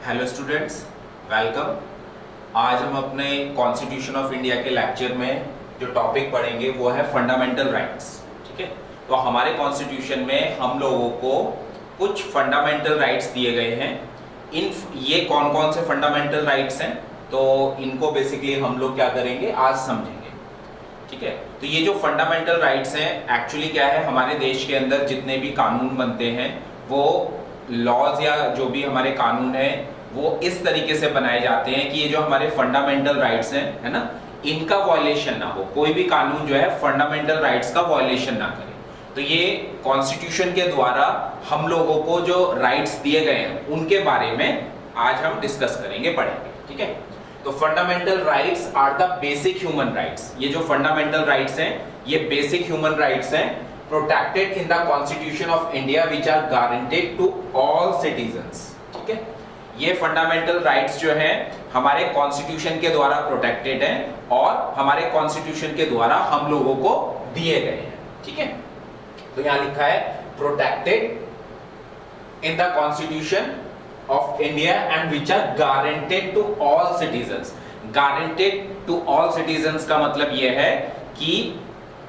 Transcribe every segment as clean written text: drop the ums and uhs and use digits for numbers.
Hello students, welcome. आज हम अपने कॉन्स्टिट्यूशन ऑफ इंडिया के लेक्चर में जो टॉपिक पढ़ेंगे वो है फंडामेंटल राइट्स। ठीक है, तो हमारे कॉन्स्टिट्यूशन में हम लोगों को कुछ फंडामेंटल राइट्स दिए गए हैं। ये कौन कौन से फंडामेंटल राइट्स हैं, तो इनको बेसिकली हम लोग क्या करेंगे, आज समझेंगे। ठीक है, तो ये जो फंडामेंटल राइट्स हैं एक्चुअली क्या है, हमारे देश के अंदर जितने भी कानून बनते हैं वो लॉज या जो भी हमारे कानून है वो इस तरीके से बनाए जाते हैं कि ये जो हमारे फंडामेंटल राइट्स हैं, है ना, इनका वायलेशन ना हो। कोई भी कानून जो है फंडामेंटल राइट्स का वायलेशन ना करे। तो ये कॉन्स्टिट्यूशन के द्वारा हम लोगों को जो राइट्स दिए गए हैं उनके बारे में आज हम डिस्कस करेंगे, पढ़ेंगे। ठीक है, तो fundamental rights are the basic human rights. ये जो फंडामेंटल राइट्स हैं ये बेसिक ह्यूमन राइट्स हैं, protected in the constitution of India which are guaranteed to all citizens. ठीक है, ये फंडामेंटल राइट्स जो हैं हमारे कॉन्स्टिट्यूशन के द्वारा प्रोटेक्टेड हैं और हमारे कॉन्स्टिट्यूशन के द्वारा हम लोगों को दिए गए हैं। ठीक है, तो यहां लिखा है protected in the constitution of India and which are guaranteed to all citizens. Guaranteed to all citizens का मतलब यह है कि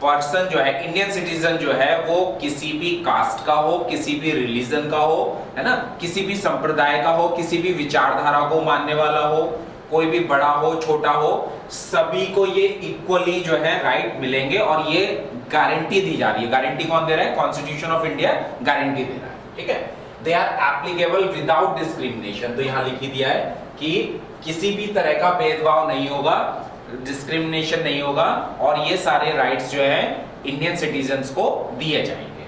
पर्सन जो है, इंडियन सिटीजन जो है, वो किसी भी कास्ट का हो, किसी भी रिलीजन का हो, है ना, किसी भी संप्रदाय का हो, किसी भी विचारधारा को मानने वाला हो, कोई भी बड़ा हो छोटा हो, सभी को ये इक्वली जो है राइट मिलेंगे और ये गारंटी दी जा रही है। गारंटी कौन दे रहा है? कॉन्स्टिट्यूशन ऑफ इंडिया गारंटी दे रहा है। ठीक है, they are applicable without discrimination. तो यहां लिख दिया है कि किसी भी तरह का भेदभाव नहीं होगा, डिस्क्रिमिनेशन नहीं होगा और ये सारे राइट्स जो है इंडियन सिटीजन्स को दिए जाएंगे।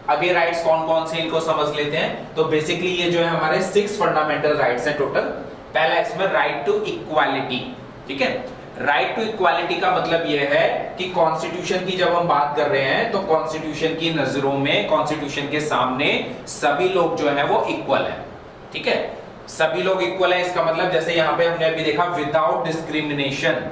अब ये राइट्स कौन कौन से, इनको समझ लेते हैं। तो बेसिकली ये जो है हमारे 6 फंडामेंटल राइट्स हैं टोटल। पहला इसमें राइट टू इक्वालिटी। ठीक है, राइट टू इक्वालिटी का मतलब यह है कि कॉन्स्टिट्यूशन की जब हम बात कर रहे हैं तो कॉन्स्टिट्यूशन की नजरों में, कॉन्स्टिट्यूशन के सामने सभी लोग जो है वो इक्वल है। ठीक है, सभी लोग इक्वल है, इसका मतलब जैसे यहां पे हमने अभी देखा विदाउट डिस्क्रिमिनेशन,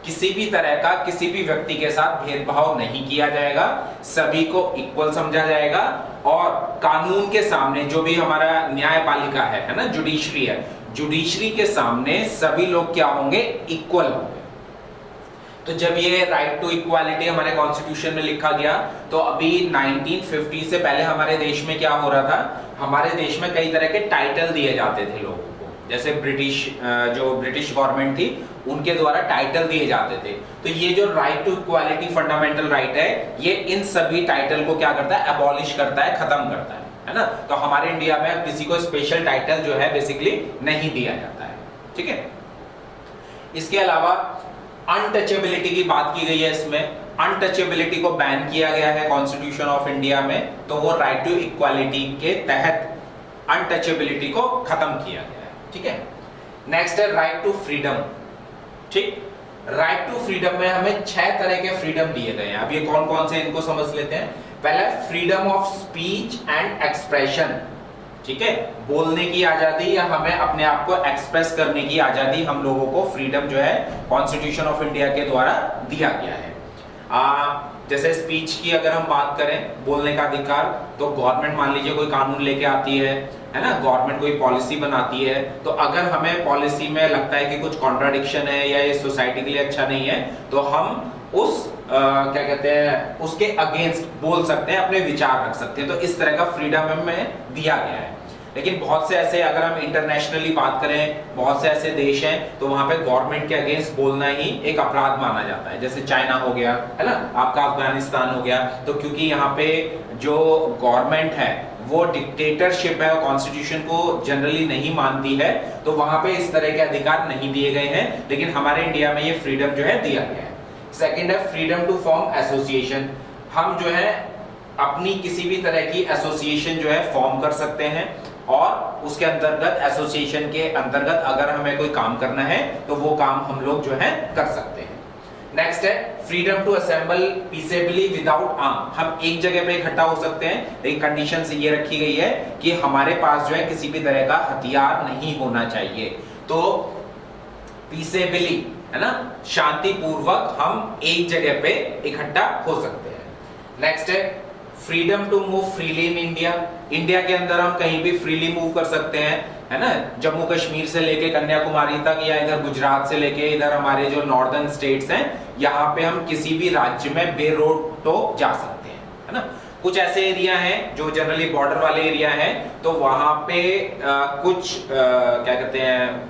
किसी भी तरह का किसी भी व्यक्ति के साथ भेदभाव नहीं किया जाएगा, सभी को इक्वल समझा जाएगा और कानून के सामने जो भी हमारा न्यायपालिका है ना, जुडिशरी है, जुडिशरी के सामने सभी लोग क्या होंगे? इक्वल होंगे। तो जब ये राइट टू इक्वालिटी हमारे कॉन्स्टिट्यूशन में लिखा गया तो अभी 1950 से पहले हमारे देश में क्या हो रहा था, हमारे देश में कई तरह के टाइटल दिए जाते थे लोगों को। जैसे जो ब्रिटिश गवर्नमेंट थी उनके द्वारा टाइटल दिए जाते थे। तो ये जो right to equality fundamental right है ये इन सभी टाइटल को क्या करता है? अबॉलिश करता है, खत्म करता है ना। तो हमारे इंडिया में अब किसी को स्पेशल टाइटल जो है बेसिकली नहीं दिया जाता है। ठीक है, इसके अलावा अनटचेबिलिटी की बात की गई है। इसमें अनटचेबिलिटी को बैन किया गया है कॉन्स्टिट्यूशन ऑफ इंडिया में, तो वो राइट टू इक्वालिटी के तहत अनटचेबिलिटी को खत्म किया गया है। ठीक है, नेक्स्ट है राइट टू फ्रीडम। ठीक, राइट टू फ्रीडम में हमें 6 तरह के फ्रीडम दिए गए हैं। अब ये कौन कौन से, इनको समझ लेते हैं। पहला freedom of speech and expression. ठीक है, बोलने की आजादी या हमें अपने आप को एक्सप्रेस करने की आजादी हम लोगों को फ्रीडम जो है कॉन्स्टिट्यूशन ऑफ इंडिया के द्वारा दिया गया है। जैसे स्पीच की अगर हम बात करें, बोलने का अधिकार, तो गवर्नमेंट मान लीजिए कोई कानून लेके आती है ना, गवर्नमेंट कोई पॉलिसी बनाती है, तो अगर हमें पॉलिसी में लगता है कि कुछ कॉन्ट्राडिक्शन है या ये सोसाइटी के लिए अच्छा नहीं है तो हम उस क्या कहते हैं, उसके अगेंस्ट बोल सकते हैं, अपने विचार रख सकते हैं। तो इस तरह का फ्रीडम हमें दिया गया है। लेकिन बहुत से ऐसे, अगर हम इंटरनेशनली बात करें, बहुत से ऐसे देश हैं तो वहां पे गवर्नमेंट के अगेंस्ट बोलना ही एक अपराध माना जाता है। जैसे चाइना हो गया, है ना, आपका अफगानिस्तान हो गया। तो क्योंकि यहाँ पे जो गवर्नमेंट है वो डिक्टेटरशिप है और कॉन्स्टिट्यूशन को जनरली नहीं मानती है, तो वहां पे इस तरह के अधिकार नहीं दिए गए हैं। लेकिन हमारे इंडिया में ये फ्रीडम जो है दिया गया है। सेकेंड है फ्रीडम टू फॉर्म एसोसिएशन। हम जो है अपनी किसी भी तरह की एसोसिएशन जो है फॉर्म कर सकते हैं और उसके अंतर्गत, एसोसिएशन के अंतर्गत अगर हमें कोई काम करना है तो वो काम हम लोग जो है कर सकते हैं। नेक्स्ट है freedom to assemble peacefully without arm. हम एक जगह पे इकट्ठा हो सकते हैं, लेकिन कंडीशन से ये रखी गई है कि हमारे पास जो है किसी भी तरह का हथियार नहीं होना चाहिए। तो पीसेबली, है ना, शांतिपूर्वक हम एक जगह पे इकट्ठा हो सकते हैं। नेक्स्ट है freedom to move freely in India. India के अंदर हम कहीं भी फ्रीली मूव कर सकते हैं। है ना, जम्मू कश्मीर से लेके कन्याकुमारी तक या इधर गुजरात से लेके इधर हमारे जो नॉर्दर्न स्टेट्स हैं, यहाँ पे हम किसी भी राज्य में बे रोड तो जा सकते हैं, है ना। कुछ ऐसे एरिया हैं जो जनरली बॉर्डर वाले एरिया हैं, तो वहां पे कुछ क्या कहते हैं,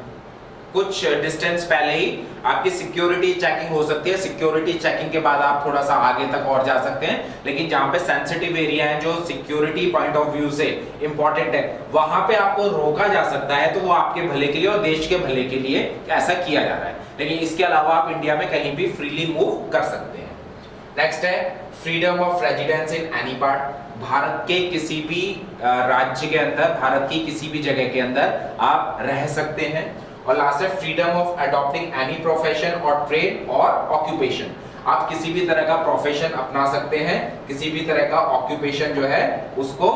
कुछ डिस्टेंस पहले ही आपकी सिक्योरिटी चेकिंग हो सकती है। सिक्योरिटी चेकिंग के बाद आप थोड़ा सा आगे तक और जा सकते हैं, लेकिन जहां पे सेंसिटिव एरिया है जो सिक्योरिटी पॉइंट ऑफ व्यू से इंपॉर्टेंट है, वहां पे आपको रोका जा सकता है, तो वो आपके भले के लिए और देश के भले के लिए ऐसा किया जा रहा है। लेकिन इसके अलावा आप इंडिया में कहीं भी फ्रीली मूव कर सकते हैं। नेक्स्ट है freedom of residence in any part. Bharat के किसी भी राज्य के अंदर, भारत की किसी भी जगह के अंदर आप रह सकते हैं। और लास्ट है freedom of adopting any profession और ट्रेड और ऑक्यूपेशन। आप किसी भी तरह का प्रोफेशन अपना सकते हैं, किसी भी तरह का ऑक्यूपेशन जो है उसको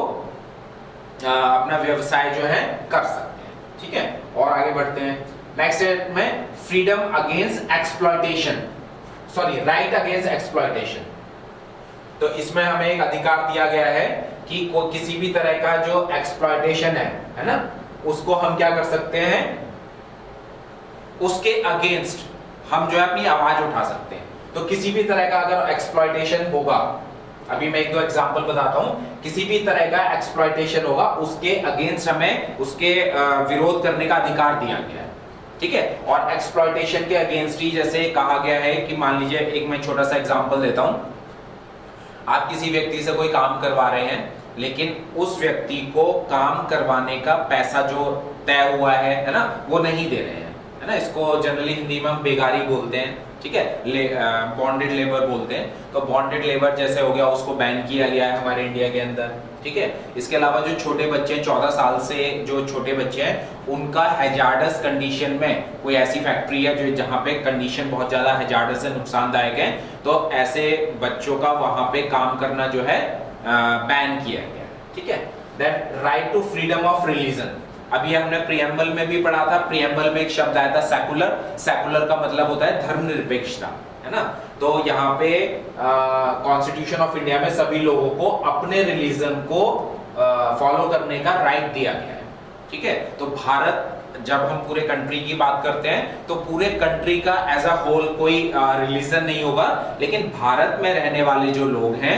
अपना व्यवसाय जो है कर सकते हैं, ठीक है। और आगे बढ़ते हैं। नेक्स्ट है में freedom against exploitation, sorry right against exploitation. तो इसमें हमें एक अधिकार दिया गया है कि किसी भी तरह का जो एक्सप्लॉयटेशन है ना, उसको हम क्या कर सकते हैं, उसके अगेंस्ट हम जो है अपनी आवाज उठा सकते हैं। तो किसी भी तरह का अगर एक्सप्लॉयटेशन होगा, अभी मैं एक दो एग्जांपल बताता हूं, किसी भी तरह का एक्सप्लॉयटेशन होगा उसके अगेंस्ट हमें उसके विरोध करने का अधिकार दिया गया है, ठीक है। और एक्सप्लॉयटेशन के अगेंस्ट ही जैसे कहा गया है कि मान लीजिए, एक मैं छोटा सा एग्जांपल देता हूं, आप किसी व्यक्ति से कोई काम करवा रहे हैं, लेकिन उस व्यक्ति को काम करवाने का पैसा जो तय हुआ है ना, वो नहीं दे रहे हैं, है ना। इसको जनरली हिंदी में हम बेगारी बोलते हैं, ठीक है, बॉन्डेड लेबर बोलते हैं। तो बॉन्डेड लेबर जैसे हो गया, उसको बैन किया गया है हमारे इंडिया के अंदर, ठीक है। इसके अलावा जो छोटे बच्चे हैं, 14 साल से जो छोटे बच्चे हैं, उनका हैजार्डस कंडीशन में कोई ऐसी फैक्ट्री है जो जहां पे कंडीशन बहुत ज्यादा हैजार्डस है, नुकसानदायक है, तो ऐसे बच्चों का वहां पे काम करना जो है बैन किया गया, ठीक है। Then right to freedom of religion. अभी हमने प्रियम्बल में भी पढ़ा था, प्रियम्बल में एक शब्द आया था सेकुलर। सेकुलर का मतलब होता है धर्मनिरपेक्षता, है ना। तो यहाँ पे कॉन्स्टिट्यूशन ऑफ इंडिया में सभी लोगों को अपने रिलीजन को फॉलो करने का राइट दिया गया है, ठीक है। तो भारत, जब हम पूरे कंट्री की बात करते हैं तो पूरे कंट्री का एज अ होल कोई रिलीजन नहीं होगा, लेकिन भारत में रहने वाले जो लोग हैं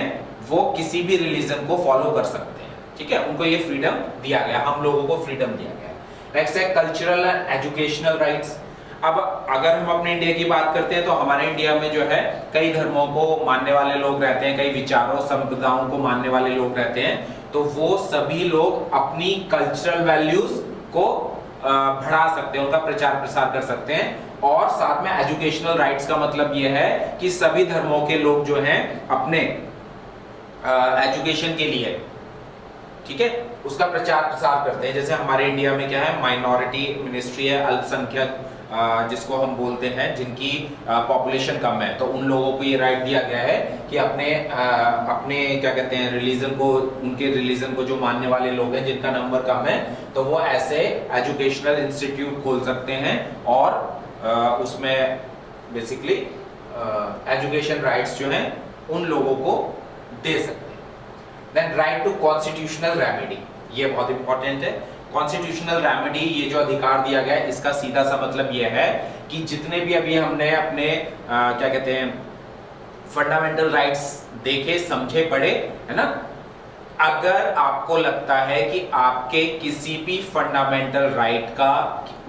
वो किसी भी रिलीजन को फॉलो कर सकते हैं, ठीक है। उनको ये फ्रीडम दिया गया, हम लोगों को फ्रीडम दिया गया। नेक्स्ट है कल्चरल एंड एजुकेशनल राइट्स। अब अगर हम अपने इंडिया की बात करते हैं तो हमारे इंडिया में जो है कई धर्मों को मानने वाले लोग रहते हैं, कई विचारों संप्रदायों को मानने वाले लोग रहते हैं। तो वो सभी लोग अपनी कल्चरल वैल्यूज को बढ़ा सकते हैं, उनका प्रचार प्रसार कर सकते हैं। और साथ में एजुकेशनल राइट्स का मतलब ये है कि सभी धर्मों के लोग जो हैं अपने एजुकेशन के लिए, ठीक है, उसका प्रचार प्रसार करते हैं। जैसे हमारे इंडिया में क्या है, माइनॉरिटी मिनिस्ट्री है, अल्पसंख्यक जिसको हम बोलते हैं, जिनकी पॉपुलेशन कम है, तो उन लोगों को ये राइट दिया गया है कि अपने क्या कहते हैं रिलीजन को, उनके रिलीजन को जो मानने वाले लोग हैं जिनका नंबर कम है, तो वो ऐसे एजुकेशनल इंस्टीट्यूट खोल सकते हैं और उसमें बेसिकली एजुकेशन राइट्स जो हैं उन लोगों को दे सकते हैं। Then right to constitutional remedy, ये बहुत इंपॉर्टेंट है। कॉन्स्टिट्यूशनल रेमेडी, ये जो अधिकार दिया गया है, इसका सीधा सा मतलब ये है कि जितने भी अभी हमने अपने क्या कहते हैं फंडामेंटल राइट्स देखे, समझे, पढ़े, है ना, अगर आपको लगता है कि आपके किसी भी फंडामेंटल राइट का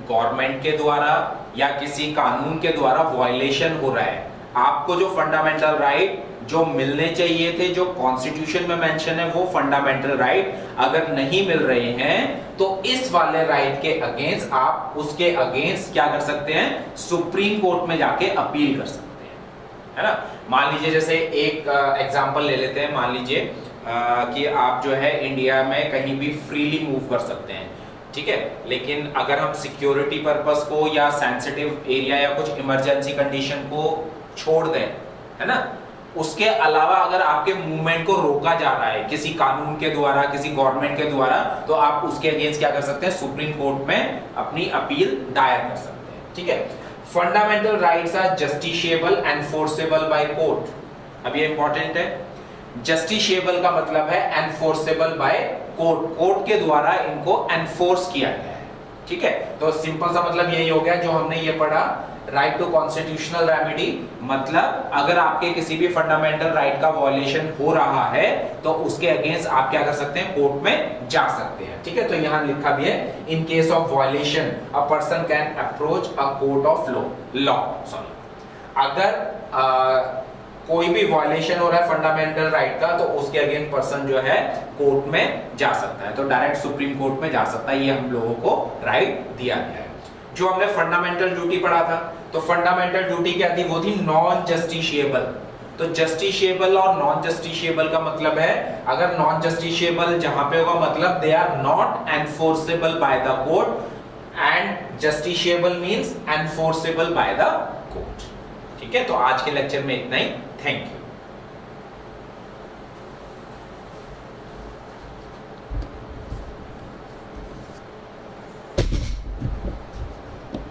गवर्नमेंट के द्वारा या किसी कानून के द्वारा वायलेशन हो रहा है, आपको जो फंडामेंटल राइट जो मिलने चाहिए थे, जो कॉन्स्टिट्यूशन में मेंशन है, वो फंडामेंटल राइट अगर नहीं मिल रहे हैं, तो इस वाले राइट के अगेंस्ट आप उसके अगेंस्ट क्या कर सकते हैं, सुप्रीम कोर्ट में जाके अपील कर सकते हैं, है ना। मान लीजिए जैसे एक एग्जांपल ले लेते हैं, मान लीजिए कि आप जो है इंडिया में कहीं भी फ्रीली मूव कर सकते हैं, ठीक है, लेकिन अगर हम सिक्योरिटी पर्पस को या सेंसिटिव एरिया या कुछ इमरजेंसी कंडीशन को छोड़ दें, है ना, उसके अलावा अगर आपके मूवमेंट को रोका जा रहा है किसी कानून के द्वारा, किसी गवर्नमेंट के द्वारा, तो आप उसके अगेंस्ट क्या कर सकते हैं, सुप्रीम कोर्ट में अपनी अपील दायर कर सकते हैं, ठीक है। Fundamental rights are justiciable and enforceable by court. अब ये इंपॉर्टेंट है, जस्टिशिएबल का मतलब है एनफोर्सेबल बाय कोर्ट, कोर्ट के द्वारा इनको एनफोर्स किया गया है, ठीक है, तो सिंपल सा मतलब यही हो गया जो हमने ये पढ़ा, राइट टू कॉन्स्टिट्यूशनल रेमेडी, मतलब अगर आपके किसी भी फंडामेंटल राइट का वॉयलेशन हो रहा है तो उसके अगेंस्ट आप क्या कर सकते हैं, कोर्ट में जा सकते हैं। ठीक है, तो यहां लिखा भी है, in case of violation a person can approach a court of law, sorry, अगर कोई भी वॉयलेशन हो रहा है फंडामेंटल राइट का तो उसके अगेंस्ट पर्सन जो है कोर्ट में जा सकता है, तो डायरेक्ट सुप्रीम कोर्ट में जा सकता है, ये हम लोगों को राइट दिया गया है। जो हमने फंडामेंटल ड्यूटी पढ़ा था, तो फंडामेंटल ड्यूटी क्या थी, वो थी नॉन जस्टिशिएबल। तो जस्टिशिएबल और नॉन जस्टिशिएबल का मतलब है, अगर नॉन जस्टिशिएबल जहां पे होगा मतलब they are not enforceable by the court, and justiciable means enforceable by the court. ठीक है, तो आज के लेक्चर में इतना ही, थैंक यू।